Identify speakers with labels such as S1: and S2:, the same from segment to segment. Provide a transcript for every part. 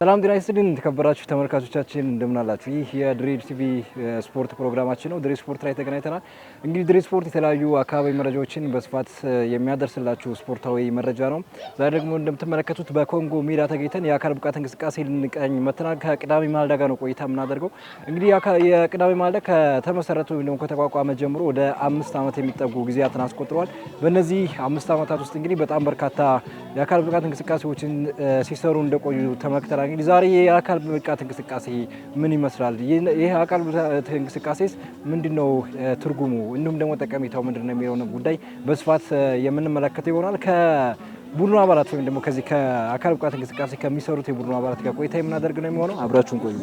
S1: ሰላም ጤና ይስጥልኝ ተከበራችሁ ተመልካቾቻችን እንደምን አላችሁ? ይህ የድሬድ ቲቪ ስፖርት ፕሮግራማችን ነው። ድሬድ ስፖርት ላይ ተገናኝተናል። እንግዲህ ድሬድ ስፖርት የተለያዩ አካባቢ መረጃዎችን በስፋት የሚያደርስላችሁ ስፖርታዊ መረጃ ነው። ዛሬ ደግሞ እንደምትመለከቱት በኮንጎ ሜዳ ተገኝተን የአካል ብቃት እንቅስቃሴ ልንቃኝ መተናል። ከቅዳሜ ማለዳ ጋር ነው ቆይታ የምናደርገው። እንግዲህ የቅዳሜ ማለዳ ከተመሰረተ ወይም ደግሞ ከተቋቋመ ጀምሮ ወደ 5 ዓመት የሚጠጉ ጊዜያትን አስቆጥሯል። በእነዚህ 5 ዓመታት ውስጥ እንግዲህ በጣም በርካታ የአካል ብቃት እንቅስቃሴዎችን ሲሰሩ እንደቆዩ ተመልክተናል። እንግዲህ ዛሬ የአካል ብቃት እንቅስቃሴ ምን ይመስላል? ይህ አካል ብቃት እንቅስቃሴስ ምንድነው ትርጉሙ? እንዲሁም ደግሞ ጠቀሜታው ምንድነው የሚለውን ጉዳይ በስፋት የምንመለከተው ይሆናል። ከቡድኑ አባላት ወይም ደግሞ ከዚህ ከአካል ብቃት እንቅስቃሴ ከሚሰሩት የቡድኑ አባላት ጋር ቆይታ የምናደርግ ነው የሚሆነው። አብራችሁን ቆዩ።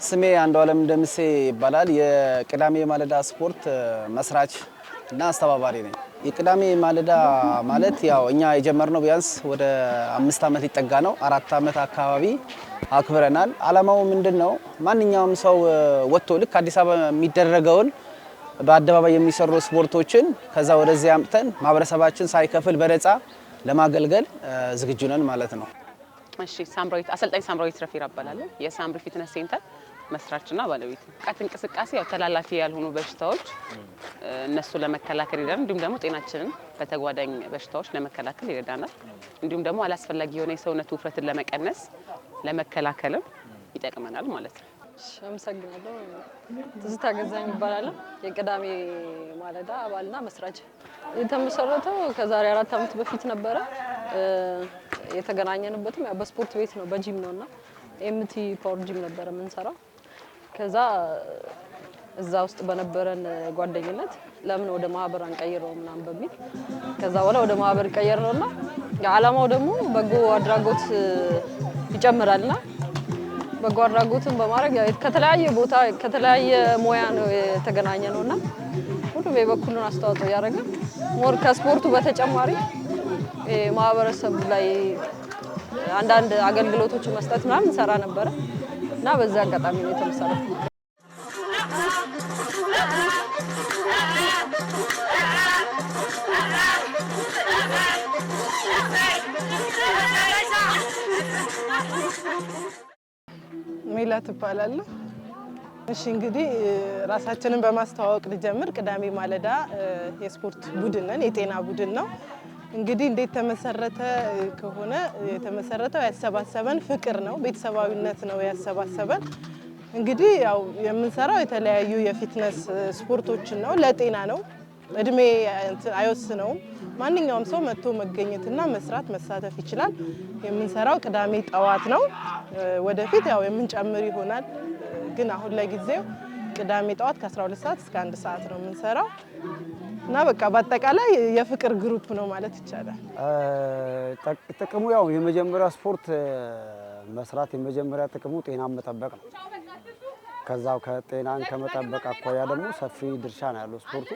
S2: ስሜ አንዱዓለም ደምሴ ይባላል። የቅዳሜ ማለዳ ስፖርት መስራች እና አስተባባሪ ነኝ። የቅዳሜ ማለዳ ማለት ያው እኛ የጀመርነው ቢያንስ ወደ 5 ዓመት ሊጠጋ ነው። 4 ዓመት አካባቢ አክብረናል። አላማው ምንድነው? ማንኛውም ሰው ወጥቶ ልክ አዲስ አበባ የሚደረገውን በአደባባይ የሚሰሩ ስፖርቶችን ከዛ ወደዚህ አምጥተን ማህበረሰባችን ሳይከፍል በነፃ ለማገልገል ዝግጁ ነን ማለት ነው።
S3: እሺ፣ አሰልጣኝ ሳምራዊት ረፊራ እባላለሁ። የሳምሪ ፊትነስ ሴንተር መስራችና ባለቤት። ብቃት እንቅስቃሴ ያው ተላላፊ ያልሆኑ በሽታዎች እነሱ ለመከላከል ይረዳናል። እንዲሁም ደግሞ ጤናችንን በተጓዳኝ በሽታዎች ለመከላከል ይረዳናል። እንዲሁም ደግሞ አላስፈላጊ የሆነ የሰውነት ውፍረትን ለመቀነስ ለመከላከልም ይጠቅመናል ማለት ነው።
S4: አመሰግናለሁ። ትዝታ ገዛኝ ይባላል። የቅዳሜ ማለዳ አባልና መስራች። የተመሰረተው ከዛሬ 4 ዓመት በፊት ነበረ። የተገናኘንበትም ያው በስፖርት ቤት ነው፣ በጂም ነውና ኤምቲ ፓወር ጂም ነበር የምንሰራው። ከዛ እዛ ውስጥ በነበረን ጓደኝነት ለምን ወደ ማህበር አንቀይረው ምናምን በሚል ከዛ በኋላ ወደ ማህበር ቀየርነውና የዓላማው ደግሞ በጎ አድራጎት ይጨምራልና በጎ አድራጎትን በማድረግ ከተለያየ ቦታ ከተለያየ ሙያ ነው የተገናኘነውና ሁሉም የበኩሉን አስተዋጽኦ ያደረገ ሞር ከስፖርቱ በተጨማሪ ማህበረሰብ ላይ አንዳንድ አገልግሎቶችን መስጠት ምናምን እንሰራ ነበረ እና በዛ አጋጣሚ ነው የተመሰረተው።
S5: ሜላት እባላለሁ። እሺ፣ እንግዲህ ራሳችንን በማስተዋወቅ ልጀምር። ቅዳሜ ማለዳ የስፖርት ቡድን ነን፣ የጤና ቡድን ነው። እንግዲህ እንዴት ተመሰረተ ከሆነ የተመሰረተው ያሰባሰበን ፍቅር ነው፣ ቤተሰባዊነት ነው ያሰባሰበን። እንግዲህ ያው የምንሰራው የተለያዩ የፊትነስ ስፖርቶችን ነው፣ ለጤና ነው፣ እድሜ አይወስነውም። ማንኛውም ሰው መጥቶ መገኘትና መስራት መሳተፍ ይችላል። የምንሰራው ቅዳሜ ጠዋት ነው። ወደፊት ያው የምንጨምር ይሆናል፣ ግን አሁን ለጊዜው ቅዳሜ ጠዋት ከ12 ሰዓት እስከ 1 ሰዓት ነው የምንሰራው እና በቃ በአጠቃላይ የፍቅር ግሩፕ ነው ማለት ይቻላል።
S6: ጥቅሙ ያው የመጀመሪያ ስፖርት መስራት የመጀመሪያ ጥቅሙ ጤናን መጠበቅ ነው። ከዛው ከጤናን ከመጠበቅ አኳያ ደግሞ ሰፊ ድርሻ ነው ያለው ስፖርቱ።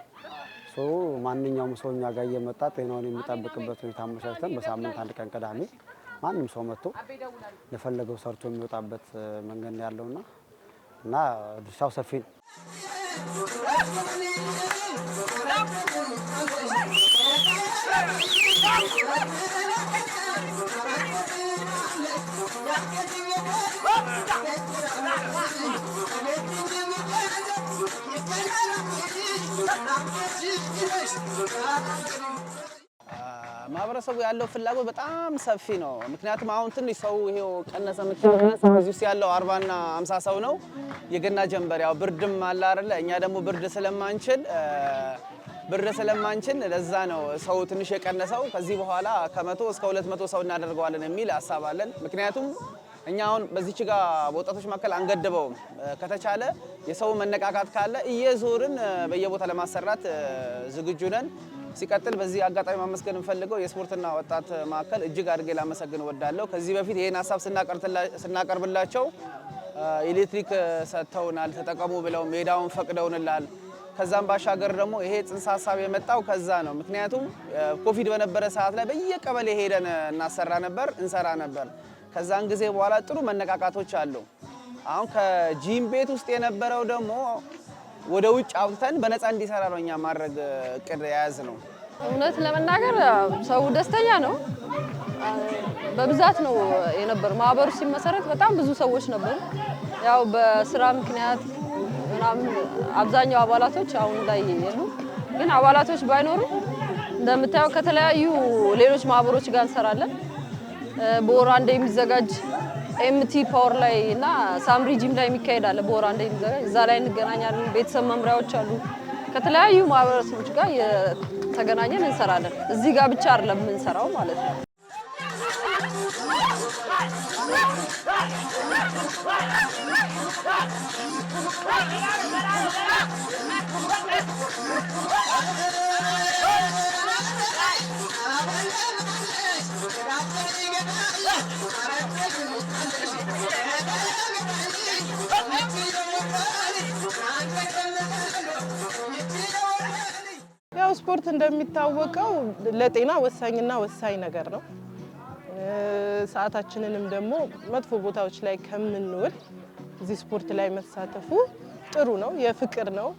S6: ማንኛውም ሰው እኛ ጋር እየመጣ ጤናውን የሚጠብቅበት ሁኔታ አመቻችተን በሳምንት 1 ቀን ቅዳሜ ማንም ሰው መጥቶ ለፈለገው ሰርቶ የሚወጣበት መንገድ ያለውና እና ድርሻው ሰፊ ነው።
S2: ማህበረሰቡ ያለው ፍላጎት በጣም ሰፊ ነው። ምክንያቱም አሁን ትንሽ ሰው ይሄው ቀነሰ ምትቀነሰው እዚህ ውስጥ ያለው 40 እና 50 ሰው ነው። የገና ጀንበር ያው ብርድም አለ አይደለ? እኛ ደግሞ ብርድ ስለማንችል ለዛ ነው ሰው ትንሽ የቀነሰው። ከዚህ በኋላ ከ100 እስከ 200 ሰው እናደርገዋለን የሚል ሐሳብ አለን። ምክንያቱም እኛ አሁን በዚች ጋር በወጣቶች መካከል አንገድበውም። ከተቻለ የሰው መነቃቃት ካለ እየዞርን በየቦታ ለማሰራት ዝግጁ ነን። ሲቀጥል በዚህ አጋጣሚ ማመስገን እንፈልገው የስፖርትና ወጣት ማዕከል እጅግ አድርጌ ላመሰግን እወዳለሁ። ከዚህ በፊት ይሄን ሀሳብ ስናቀርብላቸው ኤሌክትሪክ ሰጥተውናል፣ ተጠቀሙ ብለው ሜዳውን ፈቅደውንላል። ከዛም ባሻገር ደግሞ ይሄ ጽንሰ ሀሳብ የመጣው ከዛ ነው። ምክንያቱም ኮቪድ በነበረ ሰዓት ላይ በየቀበሌ ሄደን እንሰራ ነበር። ከዛን ጊዜ በኋላ ጥሩ መነቃቃቶች አሉ። አሁን ከጂም ቤት ውስጥ የነበረው ደግሞ ወደ ውጭ አውጥተን በነፃ እንዲሰራ ነው እኛ ማድረግ እቅድ የያዝ ነው።
S4: እውነት ለመናገር ሰው ደስተኛ ነው። በብዛት ነው የነበረው። ማህበሩ ሲመሰረት በጣም ብዙ ሰዎች ነበሩ። ያው በስራ ምክንያት ምናምን አብዛኛው አባላቶች አሁን ላይ የሉ። ግን አባላቶች ባይኖሩ እንደምታየው ከተለያዩ ሌሎች ማህበሮች ጋር እንሰራለን። በወር አንዴ የሚዘጋጅ ኤምቲ ፓወር ላይ እና ሳምሪ ጂም ላይ የሚካሄድ አለ። በወር አንዴ የሚዘጋጅ እዛ ላይ እንገናኛለን። ቤተሰብ መምሪያዎች አሉ። ከተለያዩ ማህበረሰቦች ጋር ተገናኘን እንሰራለን። እዚህ ጋር ብቻ አይደለም የምንሰራው ማለት ነው።
S5: ያው ስፖርት እንደሚታወቀው ለጤና ወሳኝና ወሳኝ ነገር ነው። ሰዓታችንንም ደግሞ መጥፎ ቦታዎች ላይ ከምንውል እዚህ ስፖርት ላይ መሳተፉ ጥሩ ነው። የፍቅር ነው።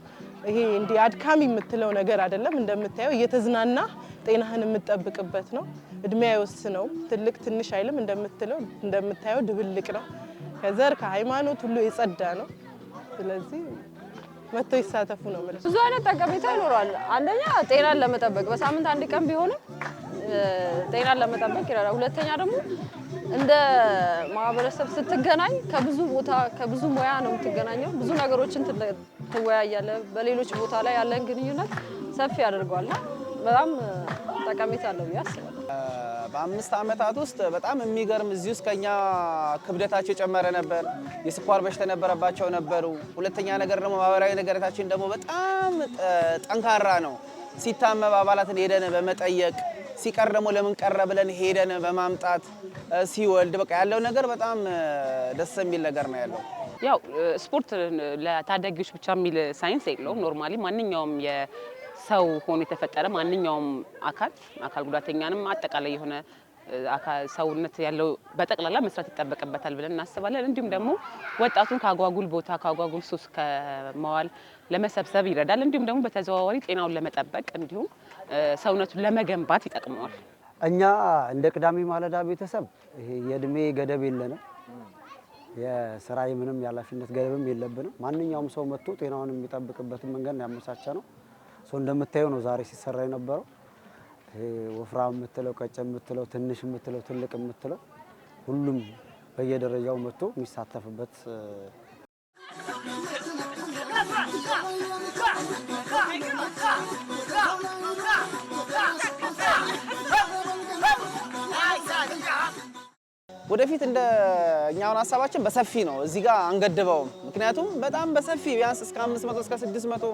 S5: ይሄ እንዲህ አድካሚ የምትለው ነገር አይደለም። እንደምታየው እየተዝናና ጤናህን የምትጠብቅበት ነው። እድሜ አይወስነው። ትልቅ ትንሽ አይልም። እንደምታየው ድብልቅ ነው። ከዘር ከሃይማኖት ሁሉ የጸዳ ነው። ስለዚህ መጥቶ ይሳተፉ ነው ማለት ነው።
S4: ብዙ አይነት ጠቀሜታ ይኖራል። አንደኛ ጤናን ለመጠበቅ በሳምንት አንድ ቀን ቢሆንም ጤናን ለመጠበቅ ይረዳል። ሁለተኛ ደግሞ እንደ ማህበረሰብ ስትገናኝ ከብዙ ቦታ ከብዙ ሙያ ነው የምትገናኘው። ብዙ ነገሮችን ትወያያለህ። በሌሎች ቦታ ላይ ያለን ግንኙነት ሰፊ ያደርገዋልና በጣም ጠቀሜታ አለው ብዬ አስባለሁ።
S2: በ5 ዓመታት ውስጥ በጣም የሚገርም እዚህ ውስጥ ከኛ ክብደታቸው የጨመረ ነበር። የስኳር በሽታ የነበረባቸው ነበሩ። ሁለተኛ ነገር ደግሞ ማህበራዊ ነገራችን ደግሞ በጣም ጠንካራ ነው። ሲታመም አባላትን ሄደን በመጠየቅ ሲቀር ደግሞ ለምን ቀረ ብለን ሄደን በማምጣት ሲወልድ በቃ ያለው ነገር በጣም ደስ የሚል ነገር ነው ያለው።
S3: ያው ስፖርት ለታዳጊዎች ብቻ የሚል ሳይንስ የለውም። ኖርማሊ ማንኛውም የሰው ሆኖ የተፈጠረ ማንኛውም አካል ጉዳተኛንም አጠቃላይ የሆነ ሰውነት ያለው በጠቅላላ መስራት ይጠበቅበታል ብለን እናስባለን። እንዲሁም ደግሞ ወጣቱን ከአጓጉል ቦታ ከአጓጉል ሱስ ከመዋል ለመሰብሰብ ይረዳል። እንዲሁም ደግሞ በተዘዋዋሪ ጤናውን ለመጠበቅ እንዲሁም ሰውነቱን ለመገንባት ይጠቅመዋል።
S6: እኛ እንደ ቅዳሜ ማለዳ ቤተሰብ ይሄ የእድሜ ገደብ የለንም። የስራ ምንም የኃላፊነት ገደብም የለብንም። ማንኛውም ሰው መጥቶ ጤናውን የሚጠብቅበትን መንገድ ያመቻቸ ነው። ሰው እንደምታየው ነው ዛሬ ሲሰራ የነበረው። ወፍራም የምትለው ቀጭን የምትለው ትንሽ የምትለው ትልቅ የምትለው ሁሉም በየደረጃው መጥቶ የሚሳተፍበት
S2: ወደፊት እንደ እኛውን ሀሳባችን በሰፊ ነው። እዚህ ጋር አንገድበውም። ምክንያቱም በጣም በሰፊ ቢያንስ እስከ 500 እስከ 600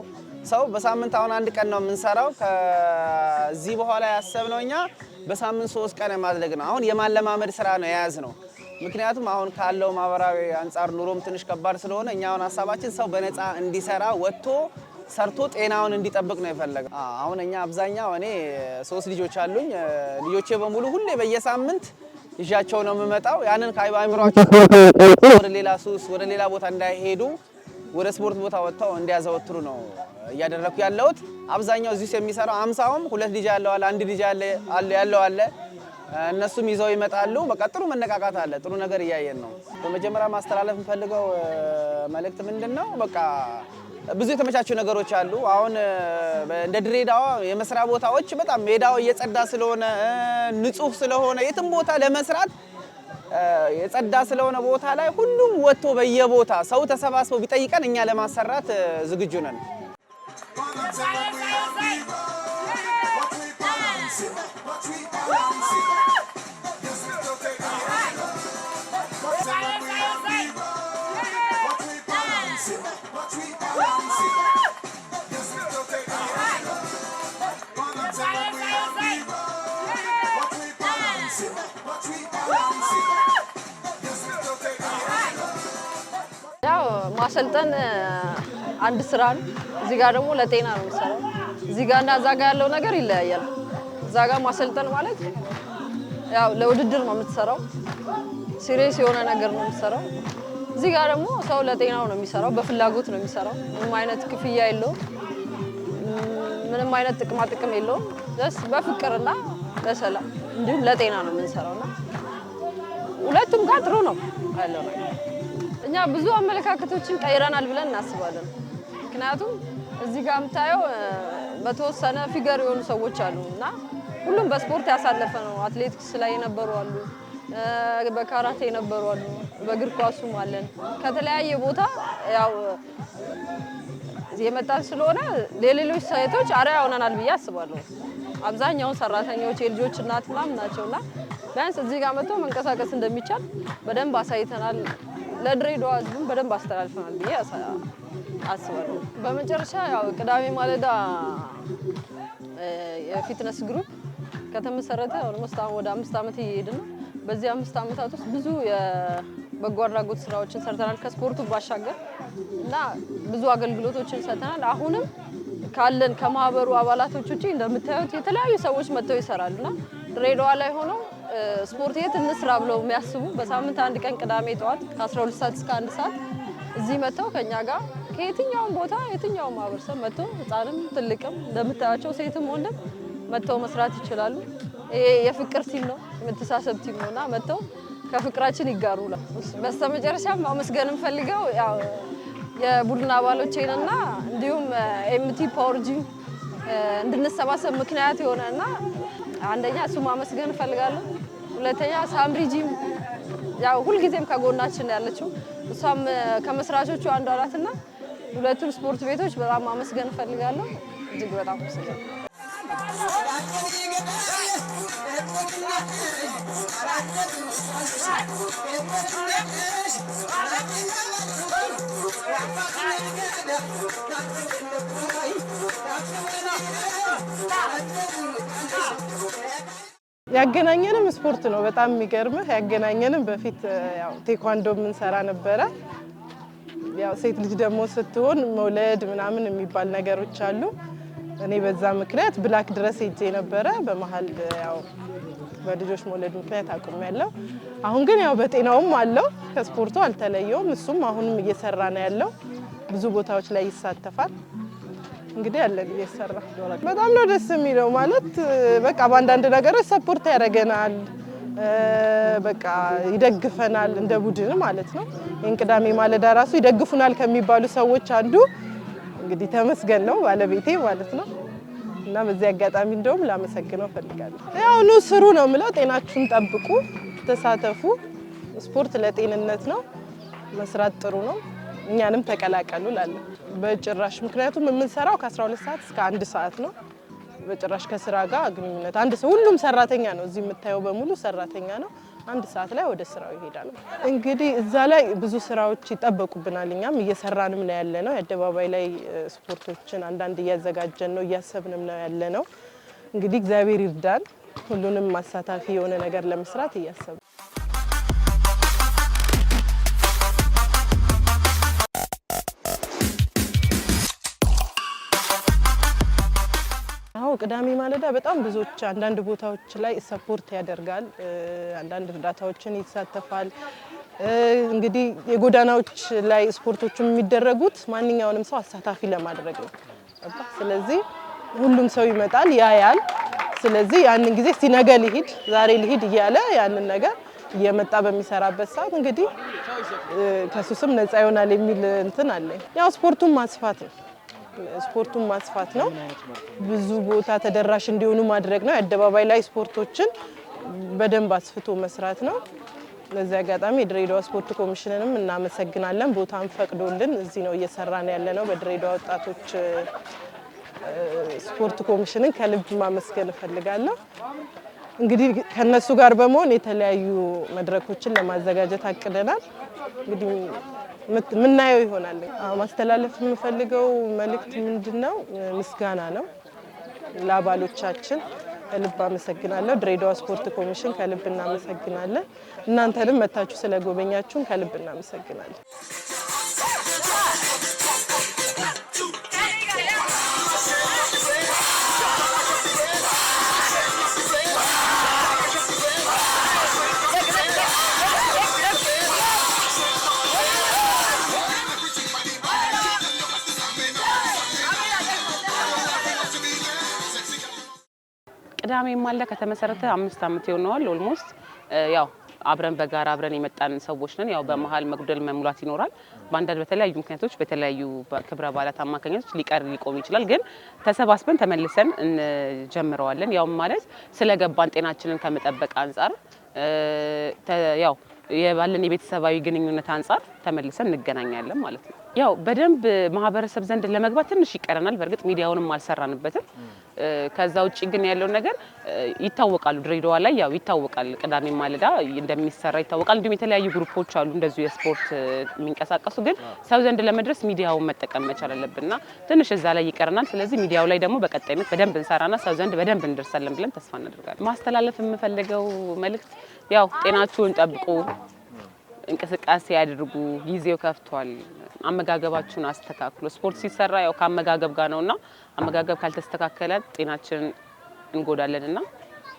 S2: ሰው በሳምንት አሁን አንድ ቀን ነው የምንሰራው። ከዚህ በኋላ ያሰብነው እኛ በሳምንት 3 ቀን ማድረግ ነው። አሁን የማለማመድ ስራ ነው የያዝነው። ምክንያቱም አሁን ካለው ማህበራዊ አንጻር ኑሮም ትንሽ ከባድ ስለሆነ እኛውን ሀሳባችን ሰው በነፃ እንዲሰራ ወጥቶ ሰርቶ ጤናውን እንዲጠብቅ ነው የፈለገው። አሁን እኛ አብዛኛው እኔ 3 ልጆች አሉኝ። ልጆቼ በሙሉ ሁሌ በየሳምንት ይዣቸው ነው የምመጣው። ያንን ከአይምሯቸው ወደ ሌላ ሱስ ወደ ሌላ ቦታ እንዳይሄዱ ወደ ስፖርት ቦታ ወጥተው እንዲያዘወትሩ ነው እያደረኩ ያለሁት። አብዛኛው እዚህ የሚሰራው 50ም 2 ልጅ ያለው አለ 1 ልጅ ያለው አለ። እነሱም ይዘው ይመጣሉ። በቃ ጥሩ መነቃቃት አለ። ጥሩ ነገር እያየን ነው። በመጀመሪያ ማስተላለፍ የምፈልገው መልእክት ምንድነው? በቃ ብዙ የተመቻቹ ነገሮች አሉ። አሁን እንደ ድሬዳዋ የመስሪያ ቦታዎች በጣም ሜዳው እየጸዳ ስለሆነ ንጹህ ስለሆነ የትም ቦታ ለመስራት የጸዳ ስለሆነ ቦታ ላይ ሁሉም ወጥቶ በየቦታ ሰው ተሰባስቦ ቢጠይቀን እኛ ለማሰራት ዝግጁ ነን።
S7: What we
S4: ማሰልጠን አንድ ስራ ነው። እዚህ ጋር ደግሞ ለጤና ነው የሚሰራው። እዚህ ጋር እና እዛ ጋር ያለው ነገር ይለያያል። እዛ ጋር ማሰልጠን ማለት ያው ለውድድር ነው የምትሰራው፣ ሲሪየስ የሆነ ነገር ነው የምትሰራው። እዚህ ጋር ደግሞ ሰው ለጤናው ነው የሚሰራው፣ በፍላጎት ነው የሚሰራው። ምንም አይነት ክፍያ የለውም፣ ምንም አይነት ጥቅም የለውም። በፍቅርና ለሰላም እንዲሁም ለጤና ነው የምንሰራውና ሁለቱም ጋር ጥሩ ነው ያለው ነገር። እኛ ብዙ አመለካከቶችን ቀይረናል ብለን እናስባለን። ምክንያቱም እዚህ ጋር የምታየው በተወሰነ ፊገር የሆኑ ሰዎች አሉ እና ሁሉም በስፖርት ያሳለፈ ነው። አትሌቲክስ ላይ የነበሩ አሉ፣ በካራቴ የነበሩ አሉ፣ በእግር ኳሱም አለን። ከተለያየ ቦታ ያው የመጣን ስለሆነ ለሌሎች ሴቶች አርአያ ሆነናል ብዬ አስባለሁ። አብዛኛው ሰራተኞች የልጆች እናት ምናምን ናቸውና ቢያንስ እዚህ ጋር መጥቶ መንቀሳቀስ እንደሚቻል በደንብ አሳይተናል። ለድሬዳዋ ሕዝብም በደንብ አስተላልፈናል ብዬ አስባለሁ። በመጨረሻ ያው ቅዳሜ ማለዳ የፊትነስ ግሩፕ ከተመሰረተ ኦልሞስት ወደ 5 ዓመት እየሄድን ነው። በዚህ 5 ዓመታት ውስጥ ብዙ የበጎ አድራጎት ስራዎችን ሰርተናል ከስፖርቱ ባሻገር እና ብዙ አገልግሎቶችን ሰጥተናል። አሁንም ካለን ከማህበሩ አባላቶች ውጪ እንደምታዩት የተለያዩ ሰዎች መጥተው ይሰራሉና ድሬዳዋ ላይ ሆነው ስፖርት የት እንስራ ብለው የሚያስቡ በሳምንት አንድ ቀን ቅዳሜ ጠዋት ከ12 ሰዓት እስከ 1 ሰዓት እዚህ መጥተው ከኛ ጋር ከየትኛውም ቦታ የትኛውም ማህበረሰብ መጥተው ህፃንም ትልቅም እንደምታያቸው ሴትም ወንድም መጥተው መስራት ይችላሉ። ይሄ የፍቅር ቲም ነው፣ የመተሳሰብ ቲም ነውና መጥተው ከፍቅራችን ይጋሩላል። በስተመጨረሻም ማመስገን እንፈልገው ያው የቡድን አባሎቼንና እንዲሁም ኤምቲ ፓወር ጂም እንድንሰባሰብ ምክንያት የሆነና አንደኛ እሱ ማመስገን እንፈልጋለሁ። ሁለተኛ ሳምሪ ጂም ያው ሁልጊዜም ከጎናችን ያለችው እሷም ከመስራቾቹ አንዷ ናትና ሁለቱን ስፖርት ቤቶች በጣም ማመስገን እንፈልጋለሁ። እጅግ በጣም አመሰግናለሁ።
S5: ያገናኘንም ስፖርት ነው። በጣም የሚገርምህ ያገናኘንም በፊት ያው ቴኳንዶ የምንሰራ ነበረ። ያው ሴት ልጅ ደግሞ ስትሆን መውለድ ምናምን የሚባል ነገሮች አሉ። እኔ በዛ ምክንያት ብላክ ድረስ ሄጄ ነበረ። በመሃል ያው በልጆች መውለድ ምክንያት አቁሜያለሁ። አሁን ግን ያው በጤናውም አለው፣ ከስፖርቱ አልተለየውም። እሱም አሁንም እየሰራ ነው ያለው፣ ብዙ ቦታዎች ላይ ይሳተፋል። እንግዲህ ያለን እየሰራ በጣም ነው ደስ የሚለው። ማለት በቃ በአንዳንድ ነገሮች ሰፖርት ያደርገናል፣ በቃ ይደግፈናል እንደ ቡድን ማለት ነው። ይህን ቅዳሜ ማለዳ ራሱ ይደግፉናል ከሚባሉ ሰዎች አንዱ እንግዲህ ተመስገን ነው ባለቤቴ ማለት ነው። እና በዚህ አጋጣሚ እንደውም ላመሰግነው ፈልጋለሁ። ያው ኑ ስሩ ነው የምለው። ጤናችሁን ጠብቁ፣ ተሳተፉ። ስፖርት ለጤንነት ነው፣ መስራት ጥሩ ነው። እኛንም ተቀላቀሉ ላለ በጭራሽ። ምክንያቱም የምንሰራው ከ12 ሰዓት እስከ 1 ሰዓት ነው። በጭራሽ ከስራ ጋር ግንኙነት አንድ ሰው ሁሉም ሰራተኛ ነው። እዚህ የምታየው በሙሉ ሰራተኛ ነው። 1 ሰዓት ላይ ወደ ስራው ይሄዳል። እንግዲህ እዛ ላይ ብዙ ስራዎች ይጠበቁብናል። እኛም እየሰራንም ነው ያለነው። የአደባባይ ላይ ስፖርቶችን አንዳንድ እያዘጋጀን ነው፣ እያሰብንም ነው ያለነው። እንግዲህ እግዚአብሔር ይርዳን፣ ሁሉንም ማሳታፊ የሆነ ነገር ለመስራት እያሰብን ቅዳሜ ማለዳ በጣም ብዙዎች አንዳንድ ቦታዎች ላይ ሰፖርት ያደርጋል፣ አንዳንድ እርዳታዎችን ይሳተፋል። እንግዲህ የጎዳናዎች ላይ ስፖርቶችን የሚደረጉት ማንኛውንም ሰው አሳታፊ ለማድረግ ነው። ስለዚህ ሁሉም ሰው ይመጣል ያያል። ስለዚህ ያንን ጊዜ ሲነገ ልሂድ ዛሬ ልሂድ እያለ ያንን ነገር እየመጣ በሚሰራበት ሰዓት እንግዲህ ከሱስም ነፃ ይሆናል የሚል እንትን አለኝ። ያው ስፖርቱን ማስፋት ነው። ብዙ ቦታ ተደራሽ እንዲሆኑ ማድረግ ነው። የአደባባይ ላይ ስፖርቶችን በደንብ አስፍቶ መስራት ነው። ለዚህ አጋጣሚ የድሬዳዋ ስፖርት ኮሚሽንንም እናመሰግናለን። ቦታን ፈቅዶልን እዚህ ነው እየሰራን ያለነው። በድሬዳዋ ወጣቶች ስፖርት ኮሚሽንን ከልብ ማመስገን እፈልጋለሁ። እንግዲህ ከነሱ ጋር በመሆን የተለያዩ መድረኮችን ለማዘጋጀት አቅደናል። እንግዲህ ምናየው ይሆናል። ማስተላለፍ የምፈልገው መልእክት ምንድነው? ምስጋና ነው ለአባሎቻችን ከልብ አመሰግናለሁ። ድሬዳዋ ስፖርት ኮሚሽን ከልብ እናመሰግናለን። እናንተንም መታችሁ ስለጎበኛችሁን ከልብ እናመሰግናለን።
S3: ቅዳሜ ማለዳ ከተመሰረተ 5 ዓመት ይሆነዋል ኦልሞስት። ያው አብረን በጋራ አብረን የመጣን ሰዎች ነን። ያው በመሃል መጉደል መሙላት ይኖራል። በአንዳንድ በተለያዩ ምክንያቶች በተለያዩ ክብረ በዓላት አማካኝነት ሊቆም ይችላል። ግን ተሰባስበን ተመልሰን እንጀምረዋለን። ያው ማለት ስለገባን ጤናችንን ከመጠበቅ አንጻር ያው የባለን የቤተሰባዊ ግንኙነት አንጻር ተመልሰን እንገናኛለን ማለት ነው። ያው በደንብ ማህበረሰብ ዘንድ ለመግባት ትንሽ ይቀረናል። በእርግጥ ሚዲያውንም አልሰራንበትም። ከዛ ውጪ ግን ያለው ነገር ይታወቃሉ። ድሬዳዋ ላይ ያው ይታወቃል፣ ቅዳሜ ማለዳ እንደሚሰራ ይታወቃል። እንዲሁም የተለያዩ ግሩፖች አሉ እንደዚሁ የስፖርት የሚንቀሳቀሱ። ግን ሰው ዘንድ ለመድረስ ሚዲያውን መጠቀም መቻል አለብንና ትንሽ እዛ ላይ ይቀረናል። ስለዚህ ሚዲያው ላይ ደግሞ በቀጣይነት በደንብ እንሰራና ሰው ዘንድ በደንብ እንደርሳለን ብለን ተስፋ እናደርጋለን። ማስተላለፍ የምፈልገው መልእክት ያው ጤናችሁን ጠብቁ፣ እንቅስቃሴ ያድርጉ፣ ጊዜው ከፍቷል፣ አመጋገባችሁን አስተካክሉ። ስፖርት ሲሰራ ያው ከአመጋገብ ጋር ነውና አመጋገብ ካልተስተካከለ ጤናችንን እንጎዳለንና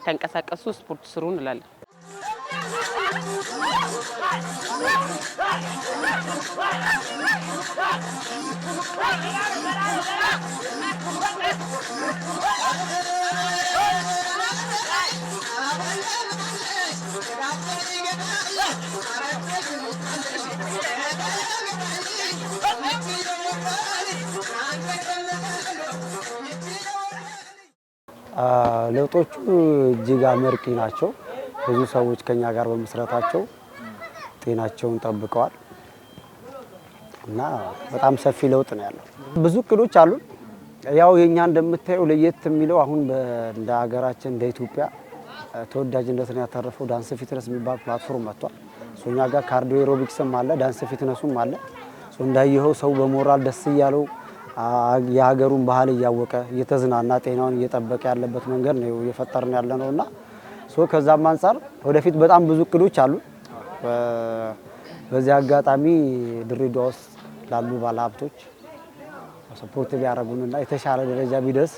S3: ተንቀሳቀሱ፣ ስፖርት ስሩ እንላለን።
S6: ለውጦቹ እጅግ አመርቂ ናቸው። ብዙ ሰዎች ከኛ ጋር በመስራታቸው ጤናቸውን ጠብቀዋል እና በጣም ሰፊ ለውጥ ነው ያለው። ብዙ እቅዶች አሉ። ያው የኛ እንደምታየው ለየት የሚለው አሁን እንደ ሀገራችን እንደ ኢትዮጵያ ተወዳጅነትን ያተረፈው ዳንስ ፊትነስ የሚባል ፕላትፎርም መጥቷል። ሶኛ ጋር ካርዲዮ ኤሮቢክስም አለ፣ ዳንስ ፊትነሱም አለ። እንዳየኸው ሰው በሞራል ደስ እያለው የሀገሩን ባህል እያወቀ እየተዝናና ጤናውን እየጠበቀ ያለበት መንገድ ነው እየፈጠርን ያለ ነውና ከዛም አንፃር ወደፊት በጣም ብዙ እቅዶች አሉ። በዚህ አጋጣሚ ድሬዳዋ ውስጥ ላሉ ባለሀብቶች ሰፖርት ቢያደርጉንና የተሻለ ደረጃ ቢደርስ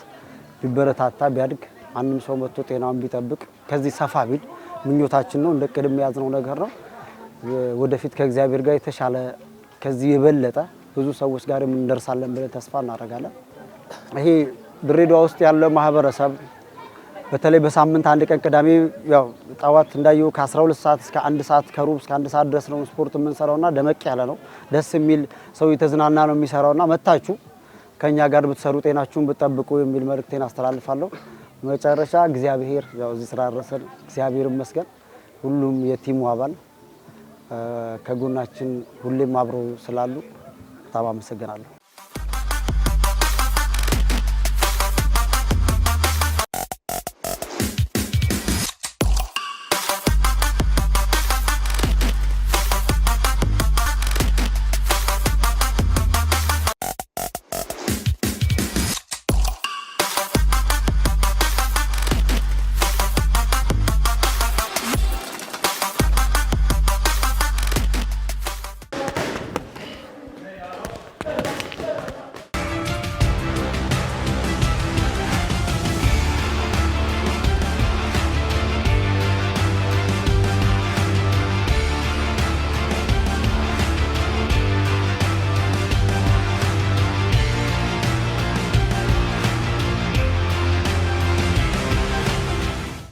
S6: ቢበረታታ ቢያድግ ማንም ሰው መጥቶ ጤናውን ቢጠብቅ ከዚህ ሰፋ ቢል ምኞታችን ነው። እንደ ቅድም ያዝነው ነገር ነው። ወደፊት ከእግዚአብሔር ጋር የተሻለ ከዚህ የበለጠ ብዙ ሰዎች ጋር እንደርሳለን ብለን ተስፋ እናደርጋለን። ይሄ ድሬዳዋ ውስጥ ያለው ማህበረሰብ በተለይ በሳምንት አንድ ቀን ቅዳሜ ያው ጣዋት እንዳየው ከ12 ሰዓት እስከ 1 ሰዓት ከሩብ እስከ 1 ሰዓት ድረስ ነው ስፖርት የምንሰራውና ደመቅ ያለ ነው። ደስ የሚል ሰው የተዝናና ነው የሚሰራውና መታችሁ ከኛ ጋር ብትሰሩ ጤናችሁን ብትጠብቁ የሚል መልእክቴን አስተላልፋለሁ። መጨረሻ እግዚአብሔር ያው እዚህ ስራ ደረሰን፣ እግዚአብሔር ይመስገን። ሁሉም የቲሙ አባል ከጎናችን ሁሌም አብረው ስላሉ በጣም አመሰግናለሁ።